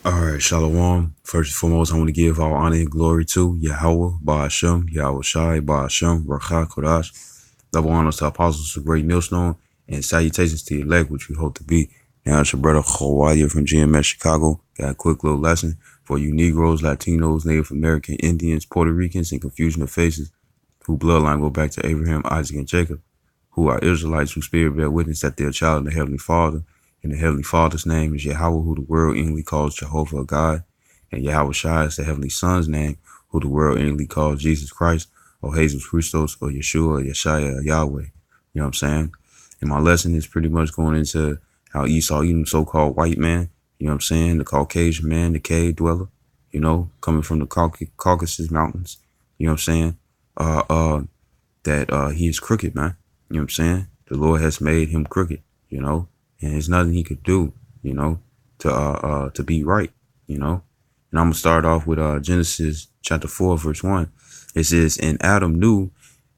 All right, Shalom. First and foremost, I want to give all honor and glory to Yahweh, Ba'ashem, Yahweh Shai, Ba'ashem, Rakha Kodash. Double honors to apostles of Great Millstone, and salutations to the elect, which we hope to be. Now, it's your brother Hawaii from GMS Chicago. Got a quick little lesson for you Negroes, Latinos, Native American, Indians, Puerto Ricans, and confusion of faces, who bloodline go back to Abraham, Isaac, and Jacob, who are Israelites whose spirit bear witness that they are a child of the Heavenly Father. And the Heavenly Father's name is Yahweh, who the world inwardly calls Jehovah God. And Yahweh Shai is the Heavenly Son's name, who the world inwardly calls Jesus Christ, or Jesus Christos, or Yeshua, or Yeshaya, or Yahweh. You know what I'm saying? And my lesson is pretty much going into how Esau, even so-called white man, you know what I'm saying, the Caucasian man, the cave dweller, you know, coming from the Caucasus Mountains, you know what I'm saying, that he is crooked, man. You know what I'm saying? The Lord has made him crooked, you know, and there's nothing he could do, you know, to be right, you know. And I'm gonna start off with Genesis chapter 4, verse 1. It says, and Adam knew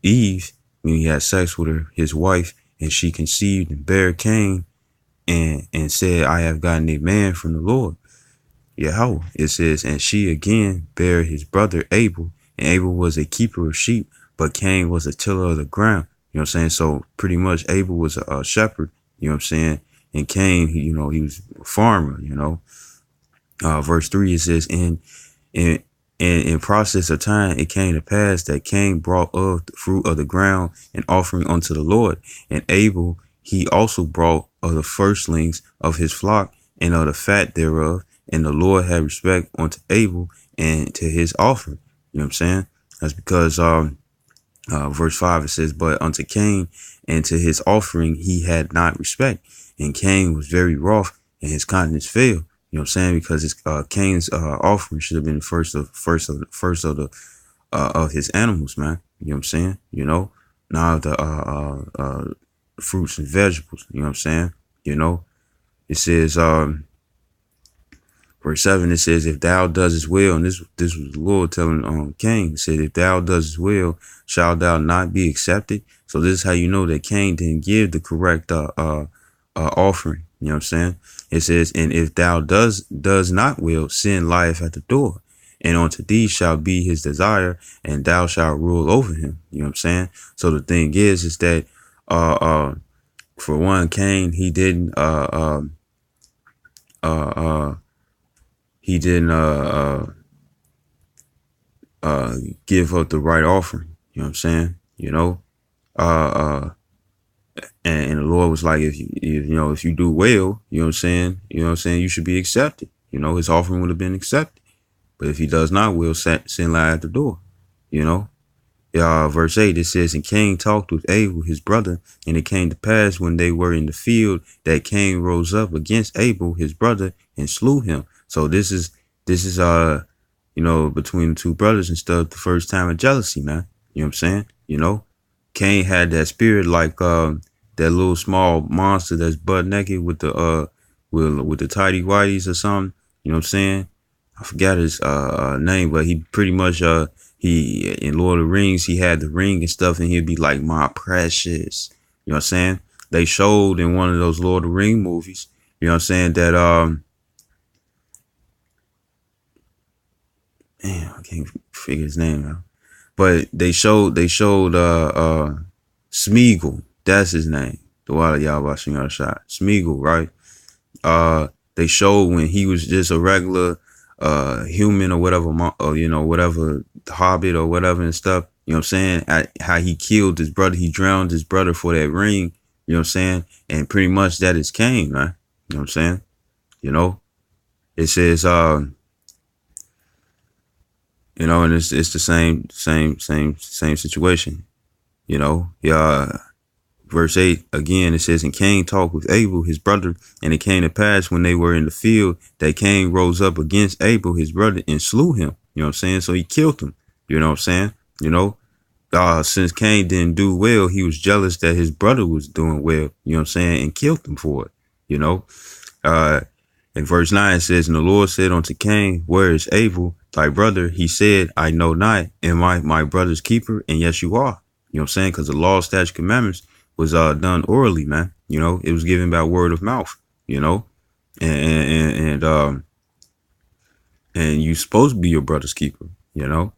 Eve when he had sex with her, his wife, and she conceived and bare Cain, and said, I have gotten a man from the Lord. Yahweh. It says, and she again bare his brother Abel, and Abel was a keeper of sheep, but Cain was a tiller of the ground. You know what I'm saying? So pretty much Abel was a shepherd, you know what I'm saying? And Cain, he was a farmer, you know. Verse 3, it says, and in process of time, it came to pass that Cain brought of the fruit of the ground an offering unto the Lord. And Abel, he also brought of the firstlings of his flock and of the fat thereof. And the Lord had respect unto Abel and to his offering. You know what I'm saying? That's because verse 5, it says, but unto Cain and to his offering he had not respect. And Cain was very wroth, and his countenance failed. You know what I'm saying? Because his Cain's offering should have been the first of his animals, man. You know what I'm saying? You know, now the fruits and vegetables. You know what I'm saying? You know, it says verse 7. It says, if thou doest well, and this was the Lord telling Cain. It said, if thou doest well, shalt thou not be accepted? So this is how you know that Cain didn't give the correct offering. You know what I'm saying? It says, and if thou does not will, sin lieth at the door, and unto thee shall be his desire, and thou shalt rule over him. You know what I'm saying? So the thing is that for one, Cain, he didn't give up the right offering. You know what I'm saying? You know, and the Lord was like, if you do well, you know what I'm saying, you should be accepted. You know, his offering would have been accepted. But if he does not will, sin lie at the door. You know, verse 8, it says, and Cain talked with Abel, his brother, and it came to pass when they were in the field that Cain rose up against Abel, his brother, and slew him. So this is between the two brothers and stuff, the first time of jealousy, man. You know what I'm saying? You know, Cain had that spirit like that little small monster that's butt naked with the tidy whities or something. You know what I'm saying? I forgot his name, but he pretty much he in Lord of the Rings, he had the ring and stuff, and he'd be like, my precious. You know what I'm saying? They showed in one of those Lord of the Ring movies, you know what I'm saying, that man, I can't figure his name out. But they showed Smeagol. That's his name. The Wild Yahweh shot. Smeagol, right? They showed when he was just a regular human or whatever, whatever hobbit or whatever and stuff. You know what I'm saying? How he killed his brother. He drowned his brother for that ring. You know what I'm saying? And pretty much that is Cain, man. You know what I'm saying? You know, it says, you know, and it's the same situation. You know, verse 8, again, it says, and Cain talked with Abel, his brother, and it came to pass when they were in the field that Cain rose up against Abel, his brother, and slew him. You know what I'm saying? So he killed him. You know what I'm saying? You know, since Cain didn't do well, he was jealous that his brother was doing well, you know what I'm saying, and killed him for it. You know, in verse 9, it says, and the Lord said unto Cain, where is Abel, thy brother? He said, I know not. Am I my brother's keeper? And yes, you are. You know what I'm saying? Because the law, statute, commandments was done orally, man. You know, it was given by word of mouth, you know, and and you supposed to be your brother's keeper, you know.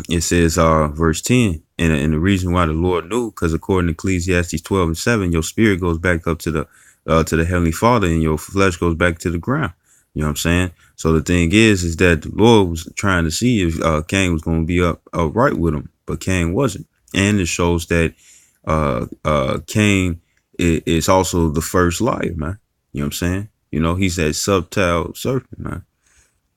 It says, verse 10, and the reason why the Lord knew, because according to Ecclesiastes 12:7, your spirit goes back up to the Heavenly Father, and your flesh goes back to the ground. You know what I'm saying? So the thing is that the Lord was trying to see if Cain was going to be upright with him, but Cain wasn't. And it shows that Cain is also the first liar, man. You know what I'm saying? You know, he's that subtle serpent, man.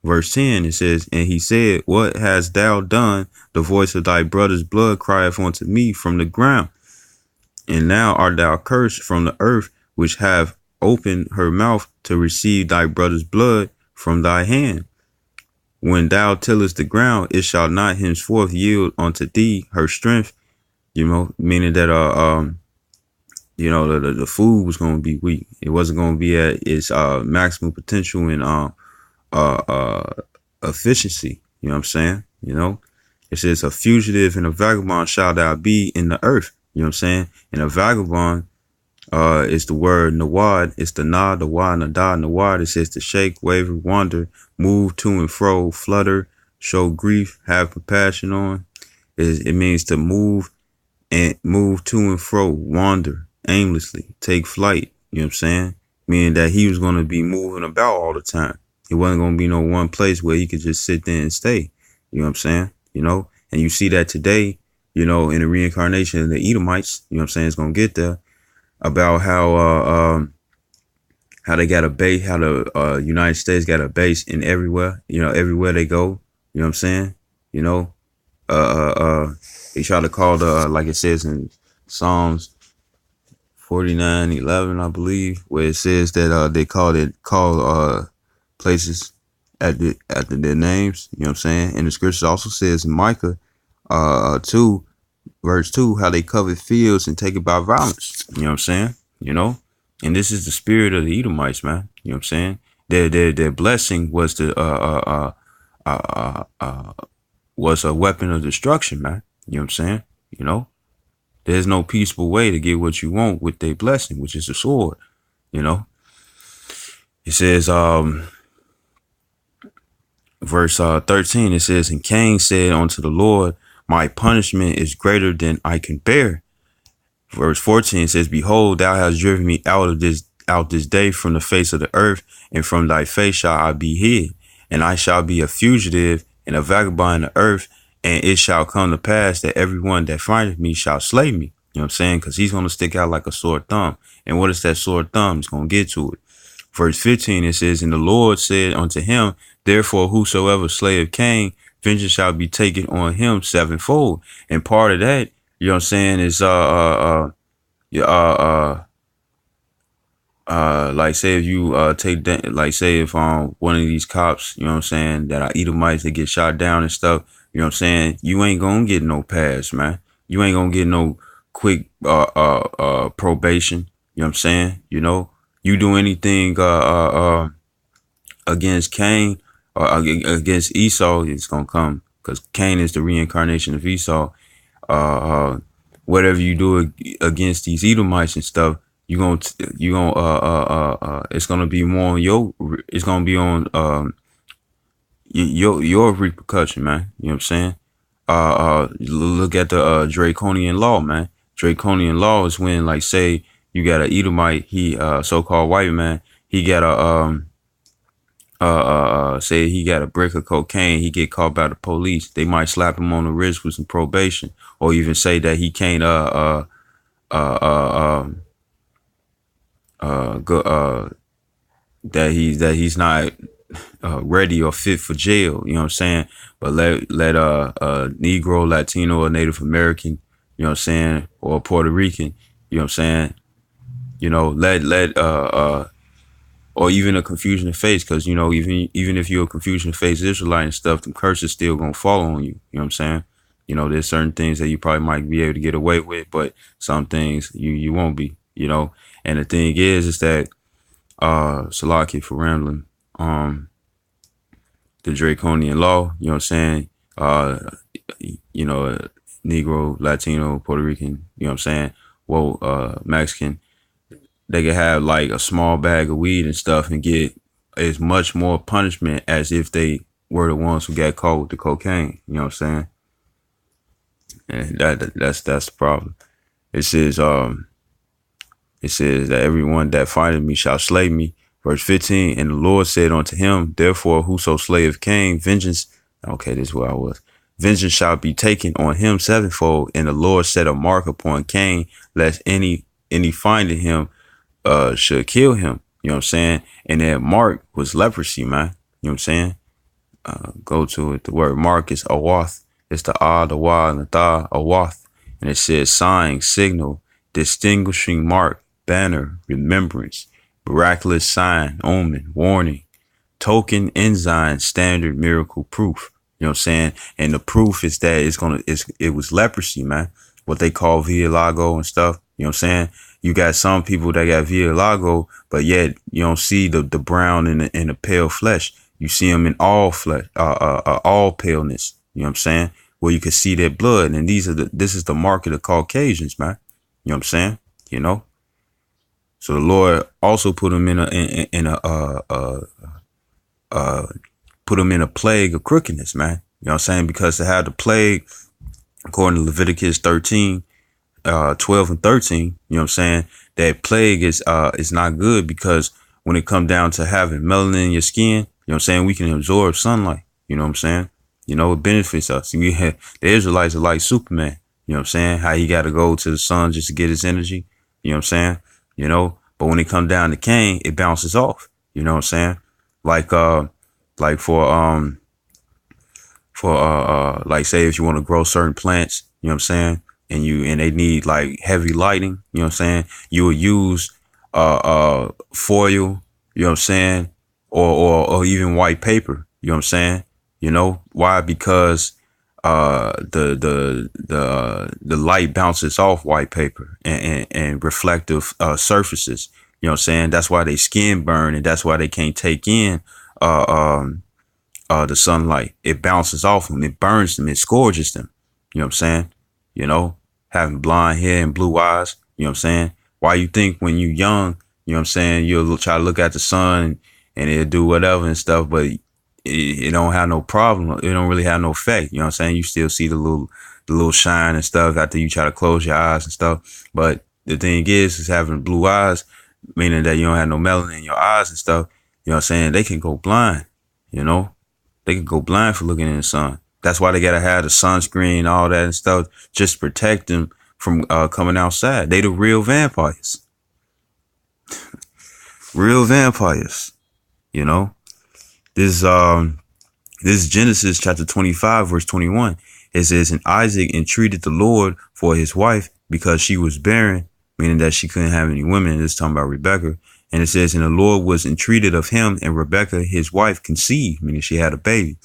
Verse 10, it says, and he said, what hast thou done? The voice of thy brother's blood crieth unto me from the ground. And now art thou cursed from the earth, which have opened her mouth to receive thy brother's blood from thy hand. When thou tillest the ground, it shall not henceforth yield unto thee her strength. You know, meaning that you know, the food was going to be weak. It wasn't going to be at its maximum potential in efficiency. You know what I'm saying? You know, it says a fugitive and a vagabond shall thou be in the earth. You know what I'm saying? And a vagabond is the word nawad. It's the na, the wa, nada, nawad. It says to shake, waver, wander, move to and fro, flutter, show grief, have compassion on. It means to move and move to and fro, wander aimlessly, take flight. You know what I'm saying? Meaning that he was going to be moving about all the time. It wasn't going to be no one place where he could just sit there and stay. You know what I'm saying? You know, and you see that today, you know, in the reincarnation of the Edomites, you know what I'm saying? It's going to get there about how they got a base, how the United States got a base in everywhere, you know, everywhere they go. You know what I'm saying? You know, they try to call like it says in Psalms 49:11, I believe, where it says that they call places after their names. You know what I'm saying? And the scripture also says in Micah 2 verse 2 how they covet fields and take it by violence. You know what I'm saying? You know, and this is the spirit of the Edomites, man. You know what I'm saying? Their blessing was was a weapon of destruction, man. You know what I'm saying? You know, there's no peaceful way to get what you want with their blessing, which is a sword. You know, it says, verse 13, it says, and Cain said unto the Lord, my punishment is greater than I can bear. Verse 14 says, behold, thou hast driven me out this day from the face of the earth, and from thy face shall I be hid, and I shall be a fugitive and a vagabond in the earth, and it shall come to pass that everyone that findeth me shall slay me. You know what I'm saying? Because he's going to stick out like a sore thumb. And what is that sore thumb? He's going to get to it. Verse 15, it says, and the Lord said unto him, therefore whosoever slayeth Cain, vengeance shall be taken on him sevenfold. And part of that, you know what I'm saying, is like say if you take that, like say if one of these cops, you know what I'm saying, that are Edomites, they get shot down and stuff, you know what I'm saying, you ain't gonna get no pass, man. You ain't gonna get no quick probation. You know what I'm saying? You know, you do anything against Cain or against Esau, it's gonna come, because Cain is the reincarnation of Esau. Whatever you do against these Edomites and stuff, it's gonna be more on it's gonna be on your repercussion, man. You know what I'm saying? Look at the draconian law, man. Draconian law is when, like, say you got an Edomite, he so-called white man, he got say he got a brick of cocaine, he get caught by the police, they might slap him on the wrist with some probation, or even say that he can't that he's not ready or fit for jail. You know what I'm saying? But let Negro, Latino, or Native American, you know what I'm saying, or Puerto Rican, you know what I'm saying, you know, or even a confusion of face, because, you know, even if you're a confusion of face Israelite and stuff, them curses still gonna fall on you. You know what I'm saying? You know, there's certain things that you probably might be able to get away with, but some things you won't be, you know. And the thing is that Salaki for rambling, the draconian law, you know what I'm saying? You know, Negro, Latino, Puerto Rican, you know what I'm saying? Mexican, they could have like a small bag of weed and stuff and get is much more punishment as if they were the ones who got caught with the cocaine. You know what I'm saying? And that's the problem. It says that everyone that findeth me shall slay me. Verse 15, and the Lord said unto him, therefore whoso slayeth Cain, vengeance. Okay, this is where I was. Vengeance shall be taken on him sevenfold. And the Lord set a mark upon Cain, lest any finding him should kill him. You know what I'm saying? And that mark was leprosy, man. You know what I'm saying? Go to it. The word mark is awath. It's the the wa, and the tha, awath. And it says sign, signal, distinguishing mark, banner, remembrance, miraculous sign, omen, warning, token, ensign, standard, miracle, proof. You know what I'm saying? And the proof is that it was leprosy, man. What they call vitiligo and stuff. You know what I'm saying? You got some people that got vitiligo, but yet you don't see the brown in the pale flesh. You see them in all flesh, all paleness. You know what I'm saying? Where you can see their blood. And this is the mark of the Caucasians, man. You know what I'm saying? You know? So the Lord also put them put them in a plague of crookedness, man. You know what I'm saying? Because to have the plague, according to Leviticus 13, 12 and 13, you know what I'm saying? That plague is not good, because when it comes down to having melanin in your skin, you know what I'm saying? We can absorb sunlight. You know what I'm saying? You know, it benefits us. The Israelites are like Superman. You know what I'm saying? How he got to go to the sun just to get his energy. You know what I'm saying? You know, but when it comes down to Cain, it bounces off. You know what I'm saying? Like like say if you want to grow certain plants, you know what I'm saying? And they need like heavy lighting, you know what I'm saying? You will use foil, you know what I'm saying? Or even white paper, you know what I'm saying? You know why? Because the light bounces off white paper and reflective surfaces. You know what I'm saying? That's why they skin burn, and that's why they can't take in the sunlight. It bounces off them, it burns them, it scourges them. You know what I'm saying? You know, having blonde hair and blue eyes. You know what I'm saying? Why you think when you young, you know what I'm saying, you'll try to look at the sun and it'll do whatever and stuff, but it don't have no problem. It don't really have no effect. You know what I'm saying? You still see the little shine and stuff after you try to close your eyes and stuff. But the thing is having blue eyes, meaning that you don't have no melanin in your eyes and stuff. You know what I'm saying? They can go blind, you know? They can go blind for looking in the sun. That's why they got to have the sunscreen, all that and stuff, just to protect them from coming outside. They the real vampires. Real vampires, you know? This is Genesis chapter 25, verse 21. It says, and Isaac entreated the Lord for his wife because she was barren, meaning that she couldn't have any women. It's talking about Rebecca. And it says, and the Lord was entreated of him, and Rebecca, his wife, conceived, meaning she had a baby.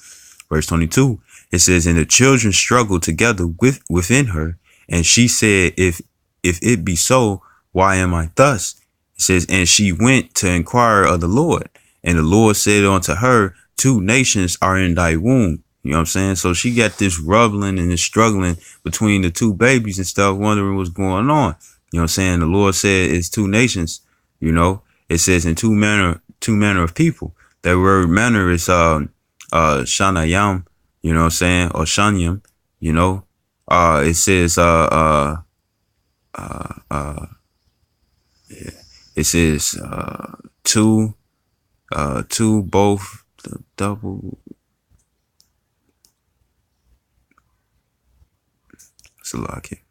Verse 22, it says, and the children struggled together within her. And she said, if it be so, why am I thus? It says, and she went to inquire of the Lord. And the Lord said unto her, 2 nations are in thy womb. You know what I'm saying? So she got this rubbling and this struggling between the 2 babies and stuff, wondering what's going on. You know what I'm saying? The Lord said it's 2 nations, you know. It says in two manner of people. That word manner is shanayam, you know what I'm saying, or shanyam, you know. It says it says 2 both the double. Salaki.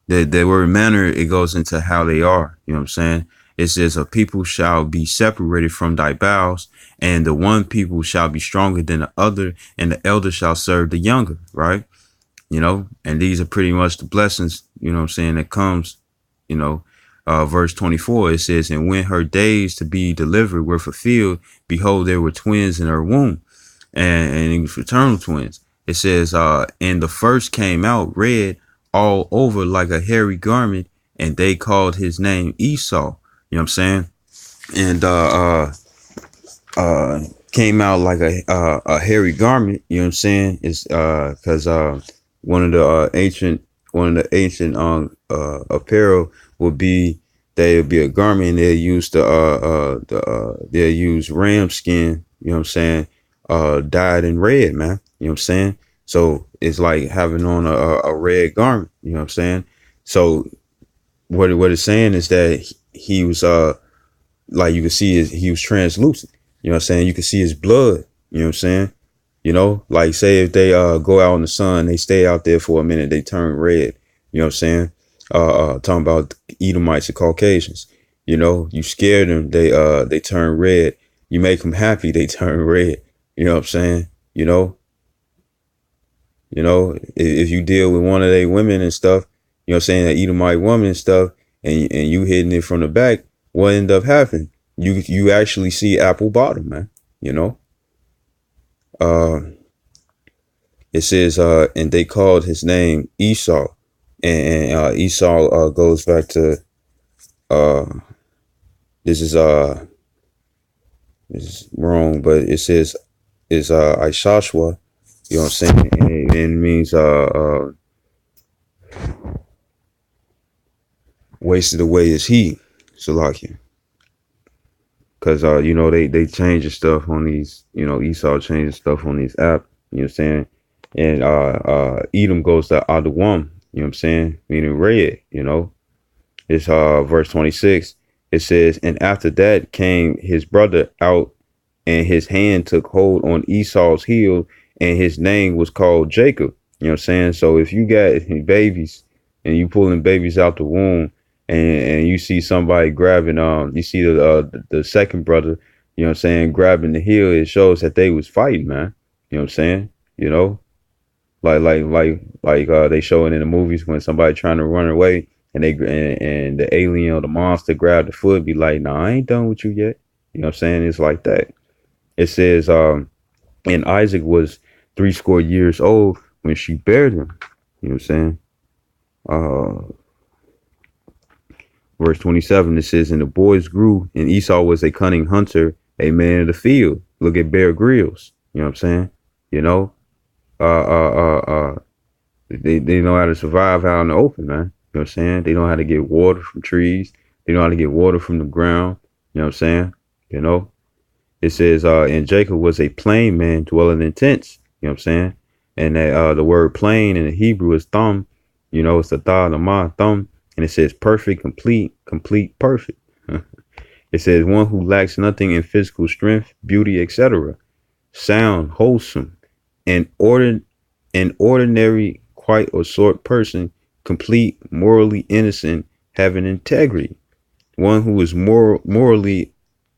The word manner, it goes into how they are. You know what I'm saying? It says, a people shall be separated from thy bowels, and the one people shall be stronger than the other, and the elder shall serve the younger, right? You know, and these are pretty much the blessings, you know what I'm saying, that comes, you know. Verse 24, it says, and when her days to be delivered were fulfilled, behold, there were twins in her womb, and fraternal twins. It says, and the first came out red all over like a hairy garment, and they called his name Esau. You know what I'm saying? And came out like a hairy garment. You know what I'm saying? It's because one of the ancient apparel would be there'll be a garment and they'll use they'll use ram skin, you know what I'm saying, dyed in red, man. You know what I'm saying? So it's like having on a red garment, you know what I'm saying? So what it's saying is that he was like you can see he was translucent. You know what I'm saying? You can see his blood, you know what I'm saying? You know, like say if they go out in the sun, they stay out there for a minute, they turn red. You know what I'm saying? Talking about Edomites and Caucasians. You know, you scare them, they turn red. You make them happy, they turn red. You know what I'm saying? You know, if you deal with one of their women and stuff, you know what I'm saying, that Edomite woman and stuff, and you hitting it from the back, what end up happening? You actually see apple bottom, man. You know, uh, it says, and they called his name Esau, and Esau goes back to uh, this is this is wrong, but it says is Ishashua, you know what I'm saying, and it means wasted away is he, Salakia. Cause you know, they changing stuff on these, you know, Esau changing stuff on these app, you know what I'm saying? And Edom goes to Adawam, you know what I'm saying? Meaning red, you know. It's verse 26. It says, and after that came his brother out, and his hand took hold on Esau's heel, and his name was called Jacob. You know what I'm saying? So if you got babies and you pulling babies out the womb, and you see somebody grabbing, you see the second brother, you know what I'm saying, grabbing the heel, it shows that they was fighting, man. You know what I'm saying? You know, like they show it in the movies when somebody trying to run away and and the alien or the monster grab the foot, be like, nah, I ain't done with you yet. You know what I'm saying? It's like that. It says, and Isaac was 80 years old when she bare him. You know what I'm saying? Verse 27, it says, and the boys grew, and Esau was a cunning hunter, a man of the field. Look at Bear Grylls. You know what I'm saying? You know, uh, uh, uh, uh, they know how to survive out in the open, man. You know what I'm saying? They know how to get water from trees. They know how to get water from the ground. You know what I'm saying? You know, it says, and Jacob was a plain man dwelling in tents. You know what I'm saying? And that the word plain in the Hebrew is thumb. You know, it's the thigh, the ma, thumb. And it says perfect, complete, perfect. It says one who lacks nothing in physical strength, beauty, etc. Sound, wholesome, and an ordinary, quite or sort person, complete, morally innocent, having integrity. One who is morally,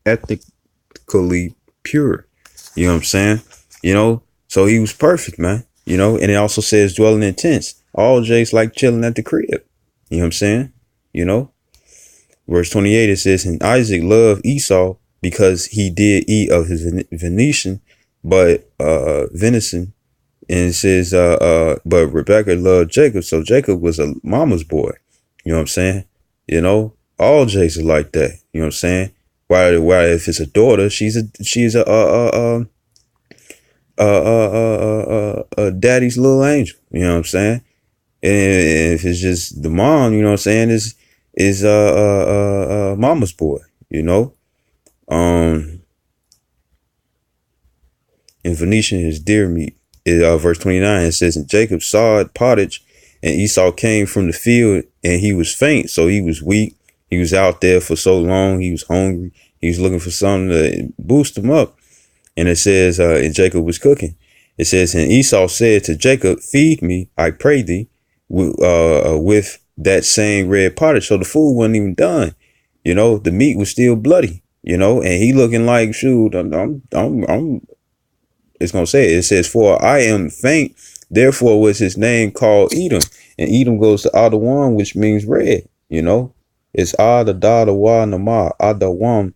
ethically pure. You know what I'm saying? You know, so he was perfect, man. You know, and it also says dwelling in tents. All Jays like chilling at the crib. You know what I'm saying? You know, verse 28, it says, and Isaac loved Esau because he did eat of his venison, but venison. And it says, but Rebecca loved Jacob. So Jacob was a mama's boy. You know what I'm saying? You know, all Jays are like that. You know what I'm saying? Why if it's a daughter, she's a daddy's little angel. You know what I'm saying? And if it's just the mom, you know what I'm saying, is mama's boy, you know. In Phoenician is deer meat. Verse 29, it says, and Jacob sawed pottage, and Esau came from the field, and he was faint, so he was weak. He was out there for so long, he was hungry. He was looking for something to boost him up. And it says, and Jacob was cooking. It says, and Esau said to Jacob, feed me, I pray thee, with that same red pottage. So the food wasn't even done. You know, the meat was still bloody, you know, and he looking like, shoot, it's going to say it. It says, for I am faint. Therefore was his name called Edom. And Edom goes to Adawam, which means red, you know. It's Ada, Da, Wa, Nama, Adawam,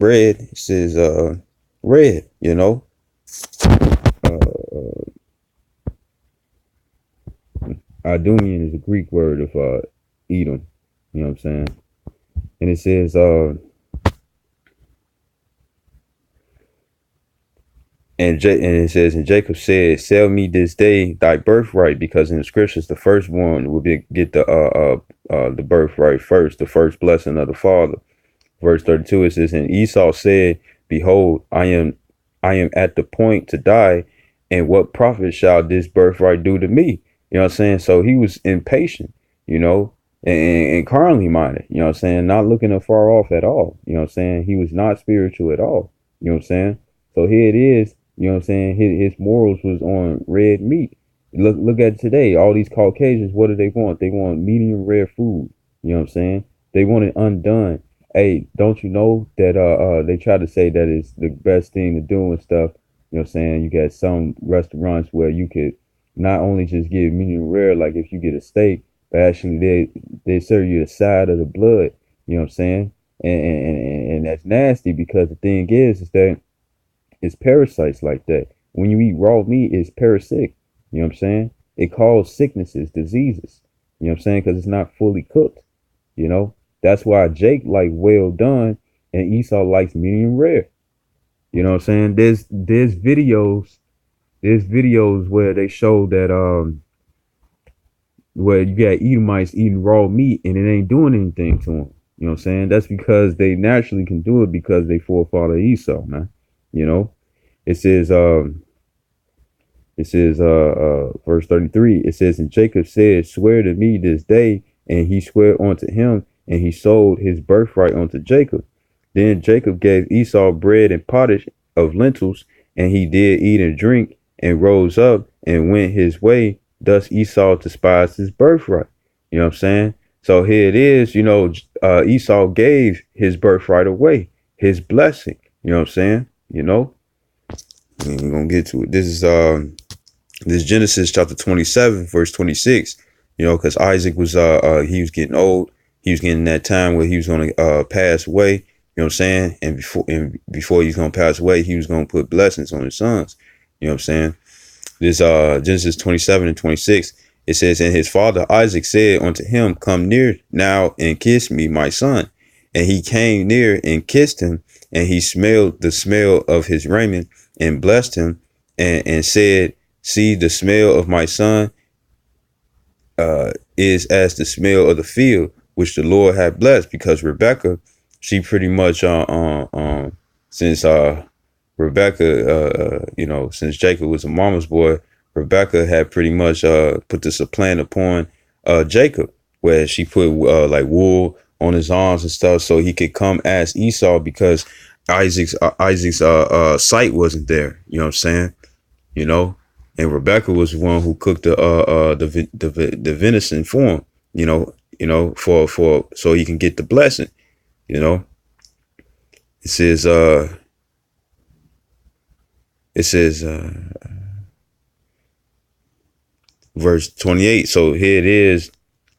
red. It says, red, you know. Idumean is a Greek word of Edom. You know what I'm saying? And it says, And it says, and Jacob said, "Sell me this day thy birthright, because in the scriptures the firstborn will get the birthright first, the first blessing of the father." Verse 32, it says, and Esau said, "Behold, I am at the point to die, and what profit shall this birthright do to me?" You know what I'm saying? So he was impatient, you know, and carnally minded, you know what I'm saying? Not looking afar off at all. You know what I'm saying? He was not spiritual at all. You know what I'm saying? So here it is, you know what I'm saying? His morals was on red meat. Look at today. All these Caucasians, what do they want? They want medium rare food. You know what I'm saying? They want it undone. Hey, don't you know that they try to say that it's the best thing to do and stuff. You know what I'm saying? You got some restaurants where you could not only just get medium rare, like if you get a steak, but actually they serve you the side of the blood. You know what I'm saying? And that's nasty, because the thing is that it's parasites like that. When you eat raw meat, it's parasitic. You know what I'm saying? It causes sicknesses, diseases. You know what I'm saying? Because it's not fully cooked. You know? That's why Jake like well done and Esau likes medium rare. You know what I'm saying? There's videos where they show that where you got Edomites eating raw meat and it ain't doing anything to them. You know what I'm saying? That's because they naturally can do it because they forefather Esau, man. You know? It says verse 33, it says, and Jacob said, "Swear to me this day," and he swore unto him, and he sold his birthright unto Jacob. Then Jacob gave Esau bread and pottage of lentils, and he did eat and drink, and rose up and went his way. Thus Esau despised his birthright. You know what I'm saying? So here it is, you know, Esau gave his birthright away, his blessing. You know what I'm saying? You know? And we're gonna get to it. This is Genesis chapter 27, verse 26. You know, because Isaac was he was getting old. He was getting that time where he was gonna pass away. You know what I'm saying? And before he's gonna pass away, he was gonna put blessings on his sons. You know what I'm saying? This Genesis 27 and 26. It says, and his father Isaac said unto him, "Come near now and kiss me, my son." And he came near and kissed him, and he smelled the smell of his raiment and blessed him, and said, "See, the smell of my son is as the smell of the field which the Lord had blessed." Because Rebecca, she pretty much since Rebecca you know, since Jacob was a mama's boy, Rebecca had pretty much put this plan upon Jacob, where she put like wool on his arms and stuff so he could come as Esau, because Isaac's sight wasn't there. You know what I'm saying? You know, and Rebecca was the one who cooked the venison for him. You know, for so he can get the blessing. You know, it says verse 28. So here it is.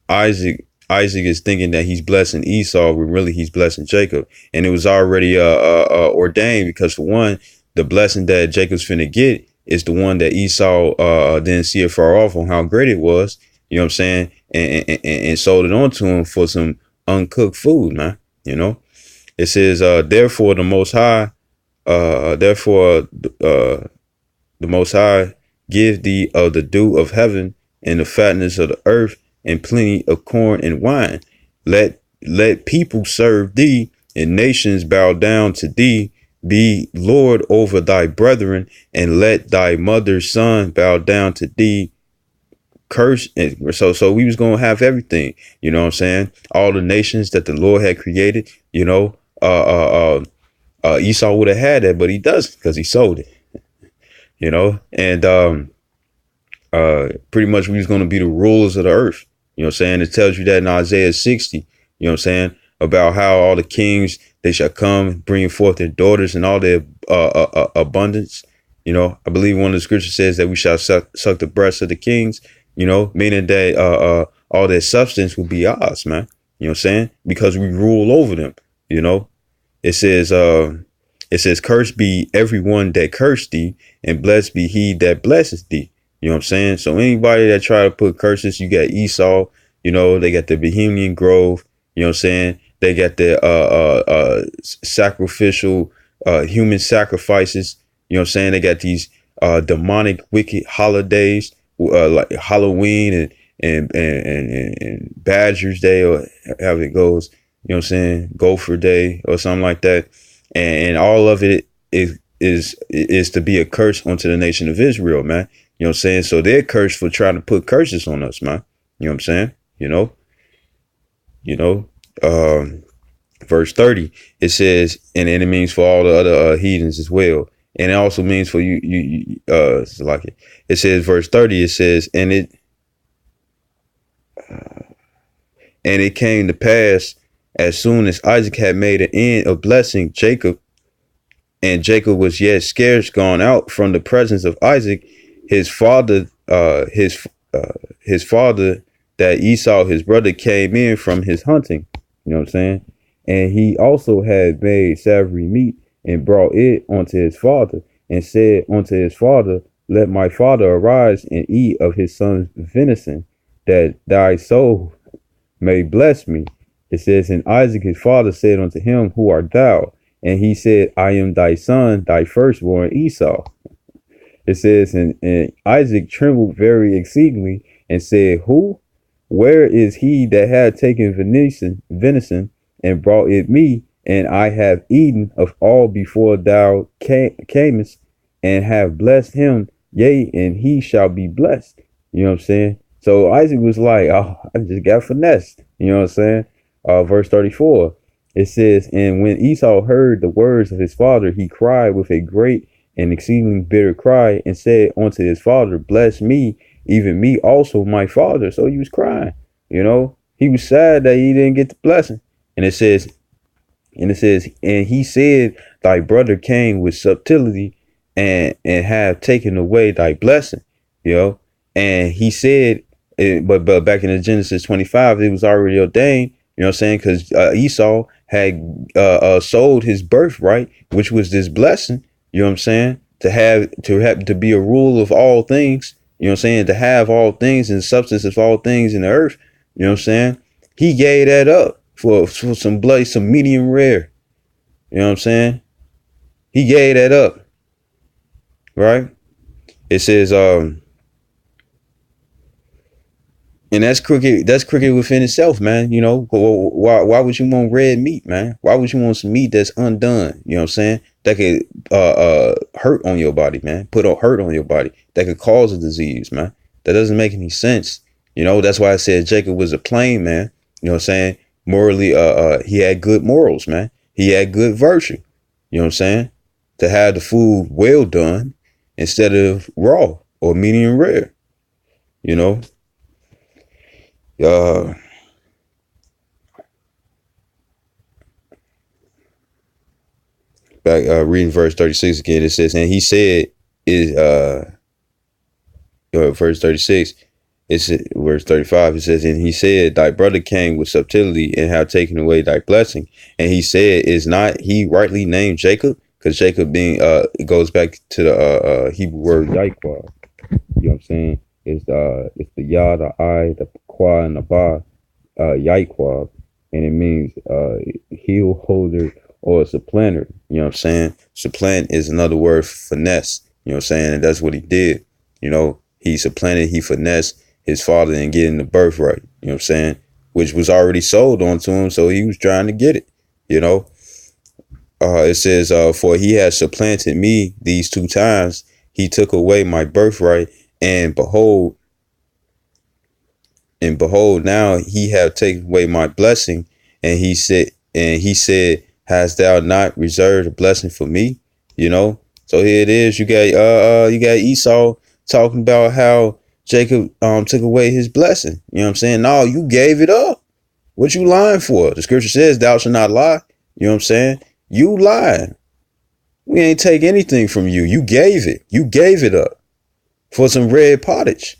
Isaac is thinking that he's blessing Esau, when really he's blessing Jacob. And it was already ordained, because for one, the blessing that Jacob's finna get is the one that Esau didn't see it far off on how great it was. You know what I'm saying? And sold it on to him for some uncooked food, man. You know, it says, therefore the Most High, the Most High give thee of the dew of heaven and the fatness of the earth and plenty of corn and wine. Let people serve thee and nations bow down to thee. Be Lord over thy brethren, and let thy mother's son bow down to thee. Curse. And so we was going to have everything, you know what I'm saying? All the nations that the Lord had created, you know, Esau would have had that, but he doesn't, because he sold it, you know? And pretty much we was going to be the rulers of the earth. You know what I'm saying? It tells you that in Isaiah 60, you know what I'm saying, about how all the kings, they shall come bringing forth their daughters and all their abundance. You know, I believe one of the scriptures says that we shall suck the breasts of the kings, you know, meaning that all their substance will be ours, man. You know what I'm saying? Because we rule over them, you know. It says, cursed be everyone that cursed thee, and blessed be he that blesses thee. You know what I'm saying? So anybody that try to put curses, you got Esau, you know, they got the Bohemian Grove, you know what I'm saying? They got the sacrificial human sacrifices, You know what I'm saying? They got these demonic, wicked holidays, like Halloween and Badger's Day, or however it goes. You know what I'm saying? Gopher Day or something like that. And all of it is to be a curse onto the nation of Israel, man. You know what I'm saying? So they're cursed for trying to put curses on us, man. You know what I'm saying? You know, verse 30, it says, and it means for all the other heathens as well. And it also means for it's like it says, verse 30, it says, and it came to pass as soon as Isaac had made an end of blessing Jacob, and Jacob was yet scarce gone out from the presence of Isaac, his father, his father, that Esau, his brother, came in from his hunting. You know what I'm saying? And he also had made savory meat and brought it unto his father, and said unto his father, let my father arise and eat of his son's venison, that thy soul may bless me. It says, and Isaac his father said unto him, who art thou? And he said, I am thy son, thy firstborn Esau. It says, and Isaac trembled very exceedingly and said, who? Where is he that had taken venison and brought it me? And I have eaten of all before thou camest, and have blessed him, yea, and he shall be blessed. You know what I'm saying? So Isaac was like, oh, I just got finessed. You know what I'm saying? Verse 34, it says, and when Esau heard the words of his father, he cried with a great and exceedingly bitter cry, and said unto his father, bless me, even me also, my father. So he was crying, you know, he was sad that he didn't get the blessing. And it says, and he said, thy brother came with subtlety and have taken away thy blessing, you know. And he said, but back in the Genesis 25, it was already ordained, you know what I'm saying? Because Esau had sold his birthright, which was this blessing, you know what I'm saying? To be a rule of all things, you know what I'm saying? To have all things and substance of all things in the earth, you know what I'm saying? He gave that up for some blood, some medium rare. You know what I'm saying? He gave that up. Right? It says, and that's crooked within itself, man. You know, why would you want red meat, man? Why would you want some meat that's undone? You know what I'm saying? That could hurt on your body, man. Hurt on your body. That could cause a disease, man. That doesn't make any sense. You know, that's why I said Jacob was a plain man. You know what I'm saying? Morally, he had good morals, man. He had good virtue. You know what I'm saying? To have the food well done instead of raw or medium rare. You know? Back reading verse 36 again, it says, and he said, verse 36, it's verse 35, it says, and he said, thy brother came with subtlety and have taken away thy blessing. And he said, is not he rightly named Jacob? Because Jacob being it goes back to the Hebrew word Yaiqua. You know what I'm saying? It's the Ya, the I, the Qua, and the Ba, Yaiqua, and it means heel holder or supplanter. You know what I'm saying? Supplant is another word for finesse. You know what I'm saying? And that's what he did. You know, he supplanted, he finessed his father in getting the birthright. You know what I'm saying? Which was already sold onto him, so he was trying to get it. You know, it says, for he has supplanted me these 2 times. He took away my birthright, and behold, now he have taken away my blessing. And he said, hast thou not reserved a blessing for me? You know, so here it is. You got Esau talking about how Jacob took away his blessing. You know what I'm saying? No, you gave it up. What you lying for? The scripture says, thou shalt not lie. You know what I'm saying? You lying. We ain't take anything from you. You gave it. You gave it up for some red pottage,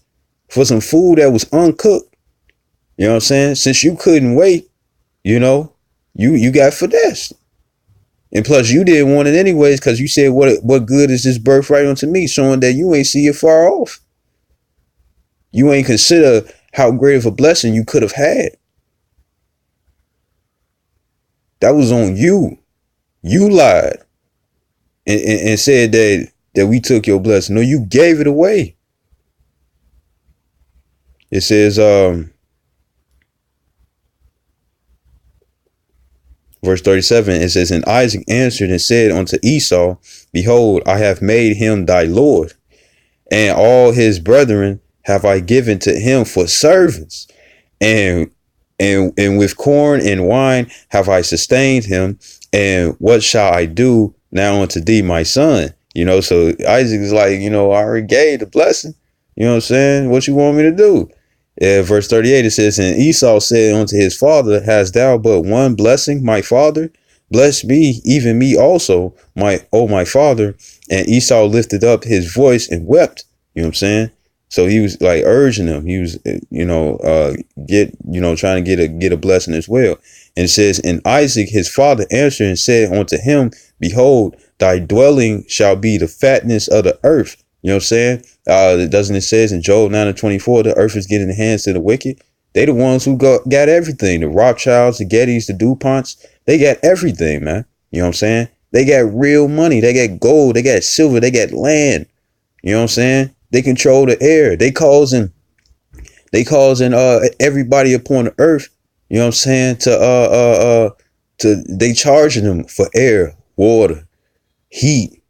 for some food that was uncooked. You know what I'm saying? Since you couldn't wait, you know, you got finessed. And plus you didn't want it anyways, because you said, what good is this birthright unto me? Showing that you ain't see it far off. You ain't consider how great of a blessing you could have had. That was on you. You lied and said that that we took your blessing. No, you gave it away. It says, verse 37, it says, and Isaac answered and said unto Esau, behold, I have made him thy Lord, and all his brethren have I given to him for servants, and with corn and wine have I sustained him. And what shall I do now unto thee, my son? So Isaac is like, I already gave the blessing. You know what I'm saying? What you want me to do? Verse 38, it says, and Esau said unto his father, hast thou but one blessing, my father? Bless me, even me also, my father. And Esau lifted up his voice and wept. You know what I'm saying? So he was like urging him. He was, trying to get a blessing as well. And it says, and Isaac, his father, answered and said unto him, behold, thy dwelling shall be the fatness of the earth. You know what I'm saying? Doesn't it says in Job 9:24, the earth is getting in the hands of the wicked? They the ones who got everything. The Rothschilds, the Gettys, the DuPonts, they got everything, man. You know what I'm saying? They got real money. They got gold. They got silver. They got land. You know what I'm saying? They control the air. They causing everybody upon the earth, you know what I'm saying, they charging them for air, water, heat,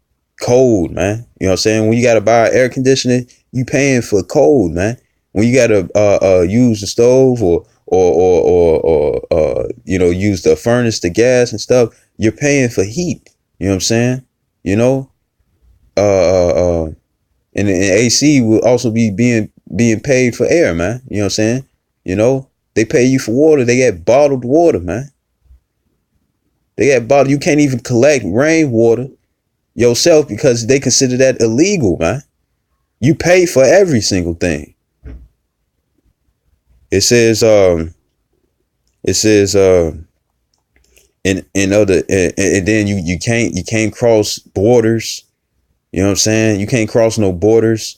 cold, man. You know what I'm saying? When you gotta buy air conditioning, you paying for cold, man. When you gotta use the stove or use the furnace, the gas and stuff, you're paying for heat. You know what I'm saying? And AC will also be being paid for air, man. You know what I'm saying? They pay you for water. They get bottled water, man. They get bottled. You can't even collect rainwater yourself because they consider that illegal, man. You pay for every single thing. It says, and then you can't cross borders. You know what I'm saying? You can't cross no borders,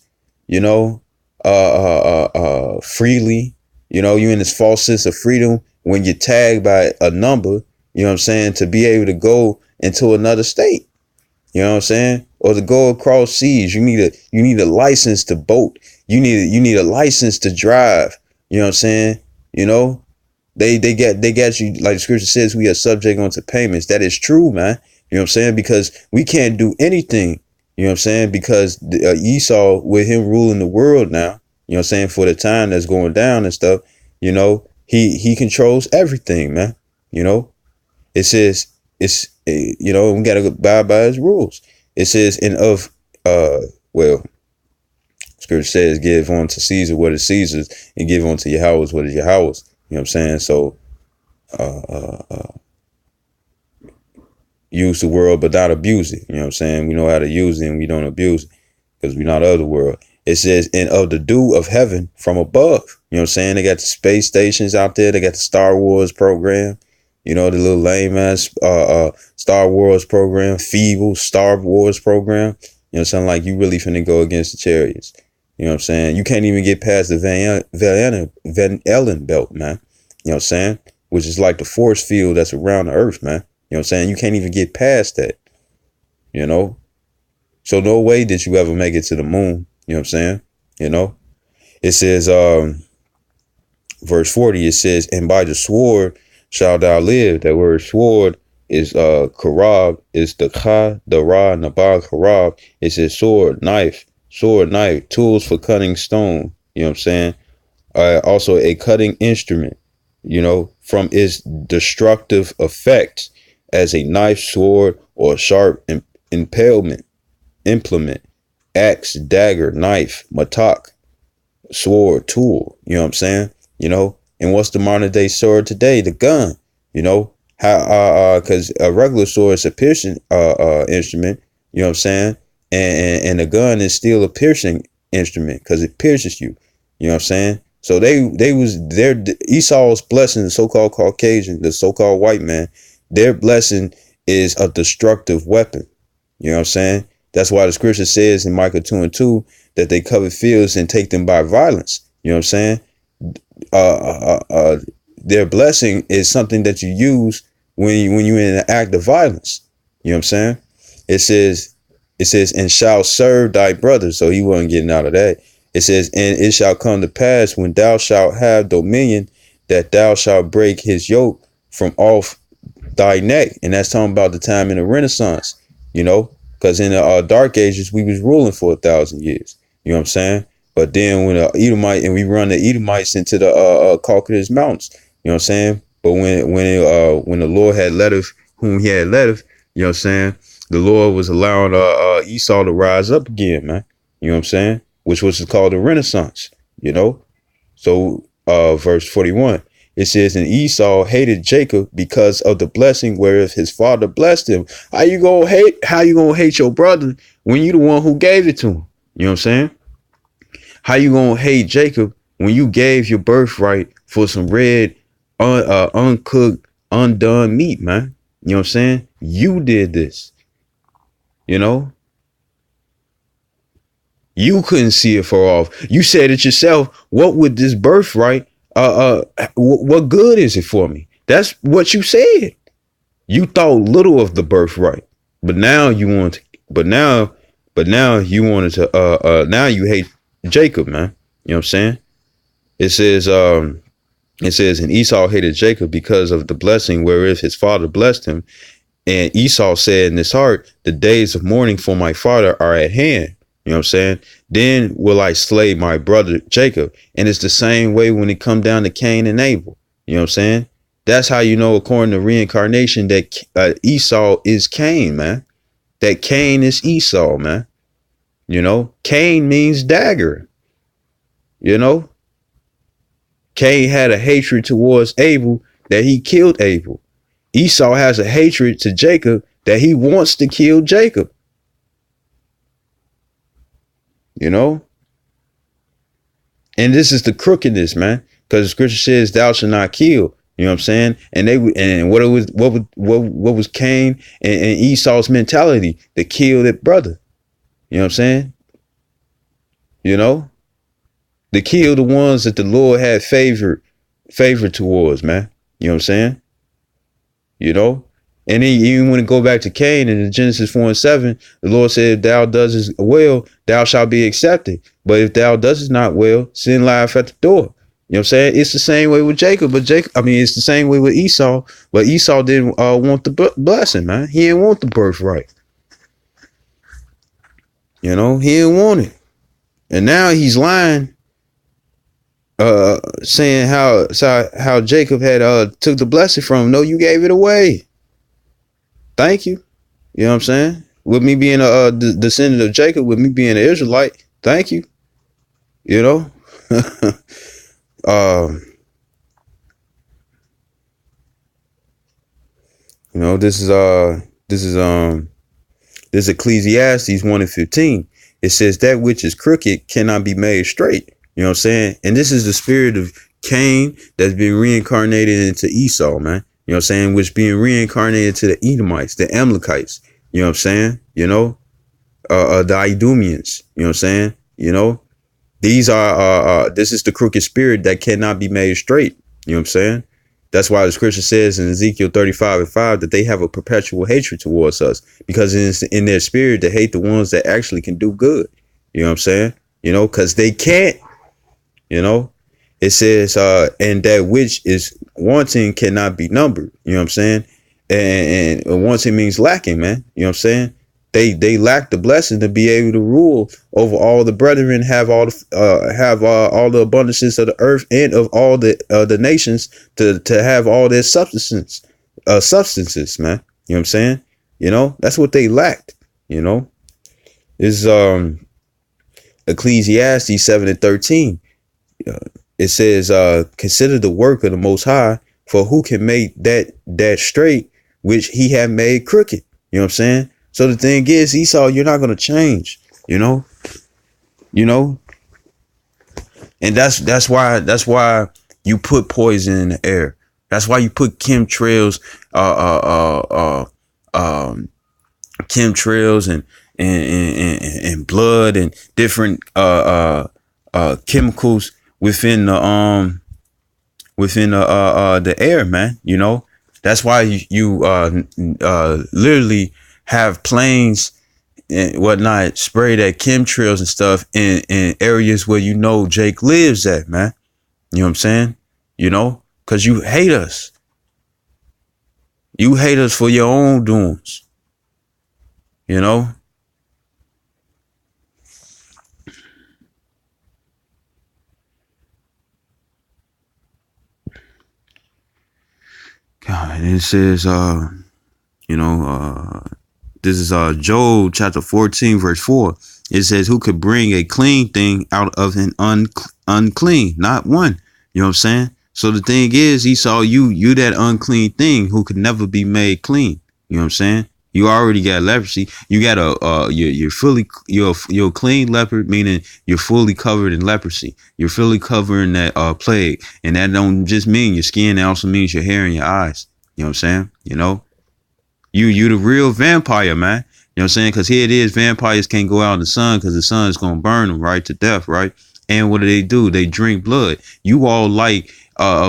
freely. You're in this false sense of freedom when you're tagged by a number, you know what I'm saying, to be able to go into another state. You know what I'm saying? Or to go across seas. You need a license to boat. You need a license to drive. You know what I'm saying? They got you, like the scripture says, we are subject unto payments. That is true, man. You know what I'm saying? Because we can't do anything. You know what I'm saying? Because Esau, with him ruling the world now, you know what I'm saying, for the time that's going down and stuff, he controls everything, man. It says, we got to abide by his rules. It says, scripture says, give unto Caesar what is Caesar's and give unto Yahweh what is Yahweh's. You know what I'm saying? So, use the world, but not abuse it. You know what I'm saying? We know how to use it and we don't abuse it because we're not of the world. It says, and of the dew of heaven from above. You know what I'm saying? They got the space stations out there. They got the Star Wars program. The little lame ass Star Wars program, feeble Star Wars program. You know what I'm saying? Like, you really finna go against the chariots. You know what I'm saying? You can't even get past the Van Allen belt, man. You know what I'm saying? Which is like the force field that's around the earth, man. You know what I'm saying? You can't even get past that. So no way did you ever make it to the moon. You know what I'm saying? It says, verse 40, it says, and by the sword shalt thou live. That word sword is karab, is the ka, the ra, and the ba, karab. It says sword, knife, tools for cutting stone. You know what I'm saying? Also a cutting instrument, from its destructive effects as a knife, sword, or sharp implement, axe, dagger, knife, matak, sword, tool. You know what I'm saying? And what's the modern day sword today? The gun. Because a regular sword is a piercing instrument. You know what I'm saying? And the gun is still a piercing instrument because it pierces you. You know what I'm saying? So Esau's blessing, the so-called Caucasian, the so-called white man, their blessing is a destructive weapon. You know what I'm saying? That's why the scripture says in Micah 2:2 that they covet fields and take them by violence. You know what I'm saying? Their blessing is something that you use when you're in an act of violence. You know what I'm saying? It says, it says, and shall serve thy brother. So he wasn't getting out of that. It says, and it shall come to pass when thou shalt have dominion, that thou shalt break his yoke from off thy neck. And that's talking about the time in the Renaissance, you know, because in the dark ages, we was ruling for 1,000 years. You know what I'm saying? But then when Edomite, and we run the Edomites into the Caucasus Mountains, you know what I'm saying? But when the Lord had led us, whom he had led us, you know what I'm saying? The Lord was allowing Esau to rise up again, man. You know what I'm saying? Which was called the Renaissance, you know? So verse 41, it says, and Esau hated Jacob because of the blessing whereof his father blessed him. How you gonna hate your brother when you the one who gave it to him? You know what I'm saying? How you gonna hate Jacob when you gave your birthright for some red, uncooked, undone meat, man? You know what I'm saying? You did this. You know? You couldn't see it far off. You said it yourself. What would this birthright, what good is it for me? That's what you said. You thought little of the birthright, but now you want to, now you wanted to, now you hate Jacob, man. You know what I'm saying? It says, and Esau hated Jacob because of the blessing wherewith his father blessed him. And Esau said in his heart, the days of mourning for my father are at hand. You know what I'm saying? Then will I slay my brother Jacob. And it's the same way when it come down to Cain and Abel. You know what I'm saying? That's how you know, according to reincarnation, that Esau is Cain, man. That Cain is Esau, man. You know, Cain means dagger. You know, Cain had a hatred towards Abel that he killed Abel. Esau has a hatred to Jacob that he wants to kill Jacob. You know, and this is the crookedness, man, because the scripture says thou shalt not kill. You know what I'm saying? And what was Cain and Esau's mentality to kill that brother? You know what I'm saying? You know, to kill the ones that the Lord had favor towards, man. You know what I'm saying? You know, and then even when it go back to Cain in Genesis 4:7, the Lord said, if thou doest well, thou shalt be accepted. But if thou doest not well, sin lieth at the door. You know what I'm saying? It's the same way with Jacob, it's the same way with Esau, but Esau didn't want the blessing, man. He didn't want the birthright. You know, he didn't want it. And now he's lying, saying how Jacob had took the blessing from him. No, you gave it away. Thank you. You know what I'm saying? With me being a descendant of Jacob, with me being an Israelite, thank you. You know? You know, this is Ecclesiastes 1:15. It says that which is crooked cannot be made straight. You know what I'm saying? And this is the spirit of Cain that's been reincarnated into Esau, man. You know what I'm saying? Which being reincarnated to the Edomites, the Amalekites. You know what I'm saying? You know, the Idumeans. You know what I'm saying? You know, these are this is the crooked spirit that cannot be made straight. You know what I'm saying? That's why the scripture says in Ezekiel 35:5 that they have a perpetual hatred towards us, because it's in their spirit to hate the ones that actually can do good. You know what I'm saying? You know, because they can't. You know, it says, and that which is wanting cannot be numbered. You know what I'm saying? And wanting means lacking, man. You know what I'm saying? They lack the blessing to be able to rule over all the brethren, have all the abundances of the earth and of all the nations, to have all their substances, man. You know what I'm saying? You know, that's what they lacked. You know, is Ecclesiastes 7:13. It says, consider the work of the Most High, for who can make that straight which he had made crooked. You know what I'm saying? So the thing is, Esau, you're not going to change, you know, and that's why you put poison in the air. That's why you put chemtrails and blood and different chemicals within the air, man. You know, that's why you literally have planes and whatnot, spray that chemtrails and stuff in areas where you know Jake lives at, man. You know what I'm saying? You know, because you hate us. You hate us for your own doings. You know? God, and it says, this is Job chapter 14, verse 4. It says, who could bring a clean thing out of an unclean? Not one. You know what I'm saying? So the thing is, he saw you that unclean thing who could never be made clean. You know what I'm saying? You already got leprosy. You got you're a clean leopard, meaning you're fully covered in leprosy. You're fully covered in that plague. And that don't just mean your skin, it also means your hair and your eyes. You know what I'm saying? You know? You the real vampire, man. You know what I'm saying? Because here it is, vampires can't go out in the sun because the sun is going to burn them right to death, right? And what do? They drink blood. You all like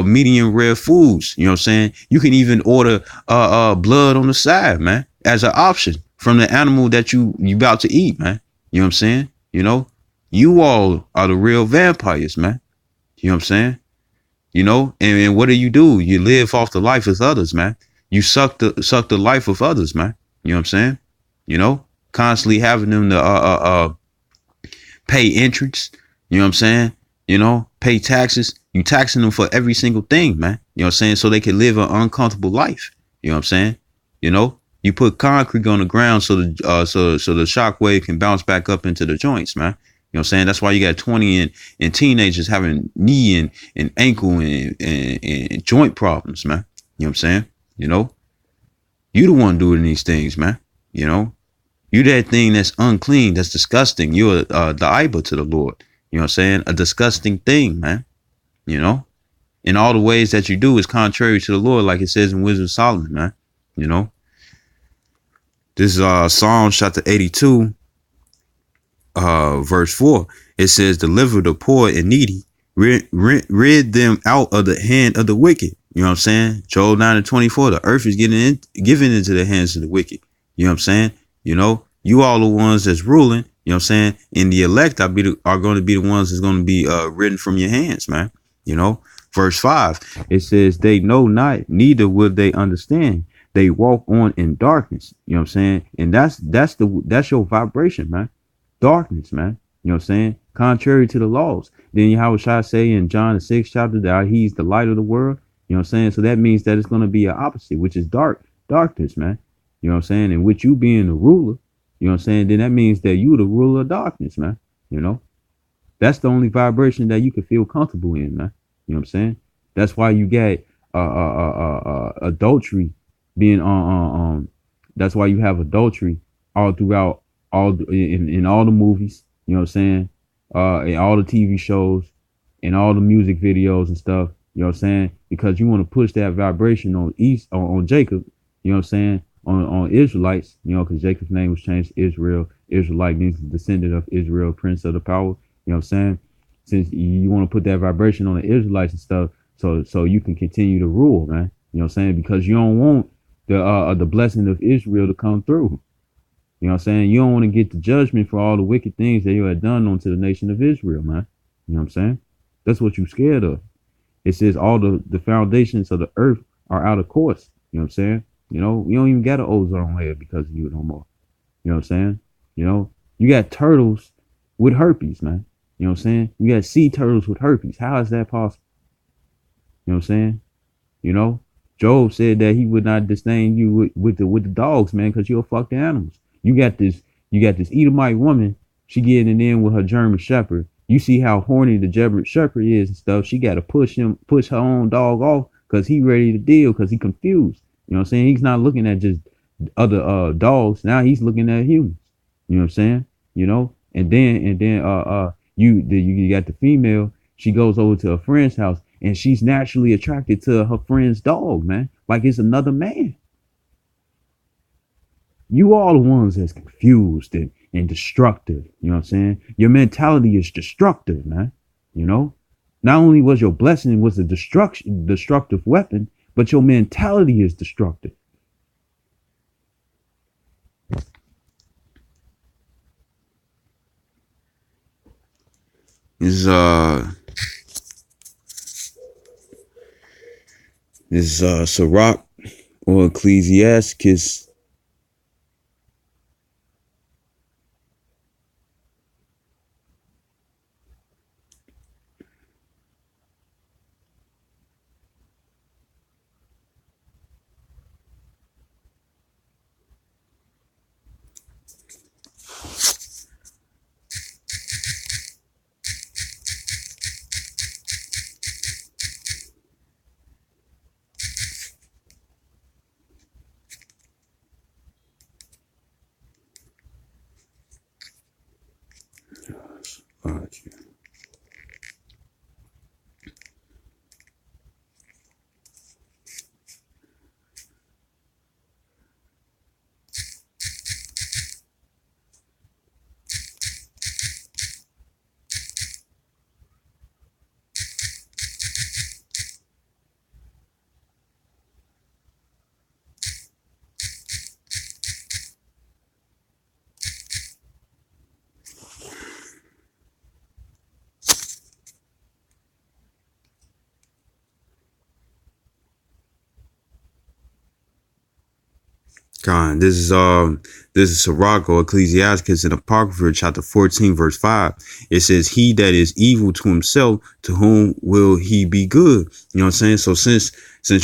medium rare foods. You know what I'm saying? You can even order blood on the side, man, as an option from the animal that you about to eat, man. You know what I'm saying? You know, you all are the real vampires, man. You know what I'm saying? You know, and what do? You live off the life of others, man. You suck the life of others, man. You know what I'm saying? You know, constantly having them to pay entrance. You know what I'm saying? You know, pay taxes. You taxing them for every single thing, man. You know what I'm saying? So they can live an uncomfortable life. You know what I'm saying? You know, you put concrete on the ground so the shock wave can bounce back up into the joints, man. You know what I'm saying? That's why you got 20 and teenagers having knee and ankle and joint problems, man. You know what I'm saying? You know, you the one doing these things, man. You know, you that thing that's unclean, that's disgusting. You're the Iba to the Lord. You know what I'm saying? A disgusting thing, man. You know, in all the ways that you do is contrary to the Lord, like it says in Wisdom of Solomon, man. You know, this is Psalm chapter 82, verse 4. It says, deliver the poor and needy, rid them out of the hand of the wicked. You know what I'm saying? Joel 9:24. The earth is given into the hands of the wicked. You know what I'm saying? You know, you all the ones that's ruling. You know what I'm saying? And the elect are going to be the ones that's going to be ridden from your hands, man. You know, verse 5. It says, they know not, neither will they understand. They walk on in darkness. You know what I'm saying? And that's your vibration, man. Darkness, man. You know what I'm saying? Contrary to the laws. Then Yahushua say in John the 6th chapter that he's the light of the world. You know what I'm saying? So that means that it's going to be an opposite, which is darkness, man. You know what I'm saying? And with you being the ruler, you know what I'm saying? Then that means that you the ruler of darkness, man. You know, that's the only vibration that you can feel comfortable in, man. You know what I'm saying? That's why you get adultery being on. That's why you have adultery all throughout in all the movies. You know what I'm saying? In all the TV shows, in all the music videos and stuff. You know what I'm saying? Because you want to push that vibration on Jacob. You know what I'm saying? On Israelites, you know, because Jacob's name was changed to Israel. Israelite means descendant of Israel, prince of the power. You know what I'm saying? Since you want to put that vibration on the Israelites and stuff, so you can continue to rule, man. You know what I'm saying? Because you don't want the blessing of Israel to come through. You know what I'm saying? You don't want to get the judgment for all the wicked things that you had done unto the nation of Israel, man. You know what I'm saying? That's what you scared of. It says all the foundations of the earth are out of course. You know what I'm saying? You know, we don't even got an ozone layer because of you no more. You know what I'm saying? You know, you got turtles with herpes, man. You know what I'm saying? You got sea turtles with herpes. How is that possible? You know what I'm saying? You know, Job said that he would not disdain you with the dogs, man, because you'll fuck the animals. You got this Edomite woman. She getting it in with her German Shepherd. You see how horny the German Shepherd is and stuff. She got to push her own dog off because he ready to deal because he confused. You know what I'm saying? He's not looking at just other dogs. Now he's looking at humans. You know what I'm saying? You know, and then you got the female. She goes over to a friend's house and she's naturally attracted to her friend's dog, man. Like it's another man. You all the ones that's confused and destructive. You know what I'm saying? Your mentality is destructive, man. You know, not only was your blessing was a destructive weapon, but your mentality is destructive. This is Sirach or Ecclesiasticus. This is Sirach or Ecclesiasticus in Apocrypha chapter 14 verse 5. It says, "He that is evil to himself, to whom will he be good?" You know what I'm saying? So since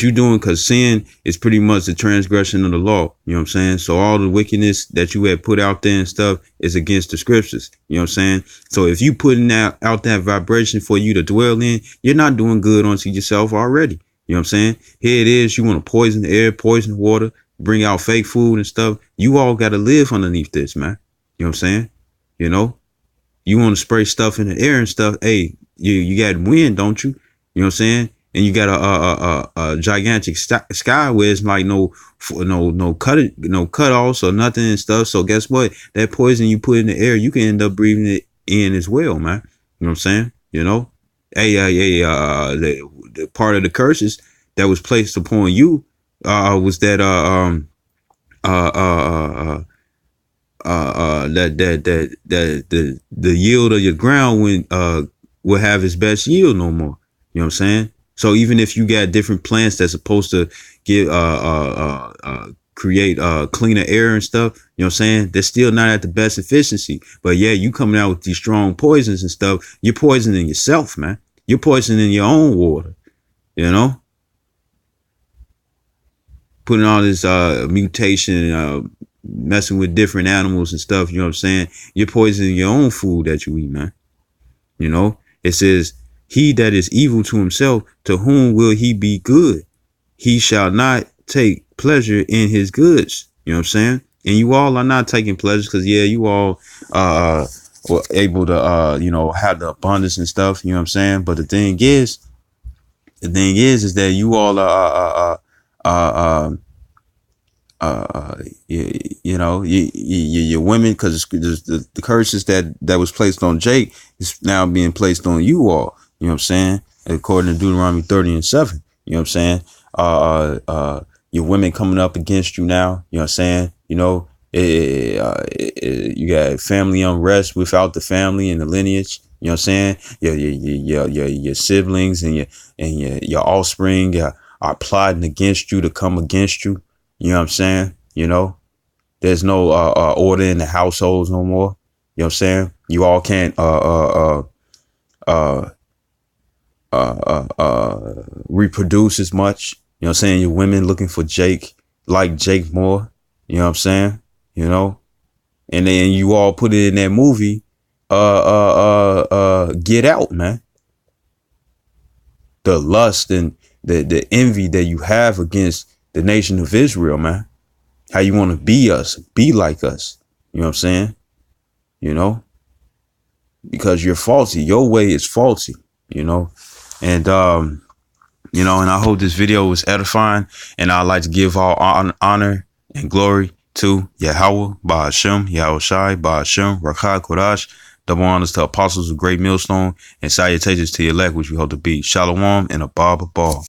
you're doing, because sin is pretty much the transgression of the law. You know what I'm saying? So all the wickedness that you had put out there and stuff is against the scriptures. You know what I'm saying? So if you putting out that vibration for you to dwell in, you're not doing good unto yourself already. You know what I'm saying? Here it is. You want to poison the air, poison the water, bring out fake food and stuff. You all got to live underneath this, man. You know what I'm saying? You know, you want to spray stuff in the air and stuff. Hey, you got wind, don't you? You know what I'm saying? And you got a gigantic sky where it's like no cut offs or nothing and stuff. So guess what? That poison you put in the air, you can end up breathing it in as well, man. You know what I'm saying? You know, the part of the curses that was placed upon you was that the yield of your ground will have its best yield no more. You know what I'm saying? So even if you got different plants that's supposed to give create cleaner air and stuff, you know what I'm saying, they're still not at the best efficiency. But yeah, you coming out with these strong poisons and stuff, you're poisoning yourself, man. You're poisoning your own water, you know, putting all this mutation, messing with different animals and stuff. You know what I'm saying? You're poisoning your own food that you eat, man. You know, it says, "He that is evil to himself, to whom will he be good? He shall not take pleasure in his goods." You know what I'm saying? And you all are not taking pleasure because, yeah, you all were able to, you know, have the abundance and stuff. You know what I'm saying? But the thing is that you all are, you know, your women, because the curses that was placed on Jake is now being placed on you all. You know what I'm saying? According to Deuteronomy 30:7. You know what I'm saying? Your women coming up against you now. You know what I'm saying? You know, you got family unrest without the family and the lineage. You know what I'm saying? Your siblings and your offspring are plotting against you to come against you. You know what I'm saying? You know, there's no order in the households no more. You know what I'm saying? You all can't reproduce as much. You know what I'm saying? Your women looking for Jake, like Jake more. You know what I'm saying? You know, and then you all put it in that movie, Get Out, man. The lust and the envy that you have against the nation of Israel, man. How you want to be us, be like us. You know what I'm saying? You know, because you're faulty. Your way is faulty, you know, and, you know, and I hope this video was edifying, and I'd like to give all honor and glory to Yahweh, Ba'ashem, Yahweh Shai, Ba'ashem, Rakha Kodash. Double honors to apostles of Great Millstone, and salutations to your elect, which we hope to be. Shalom and a Abba.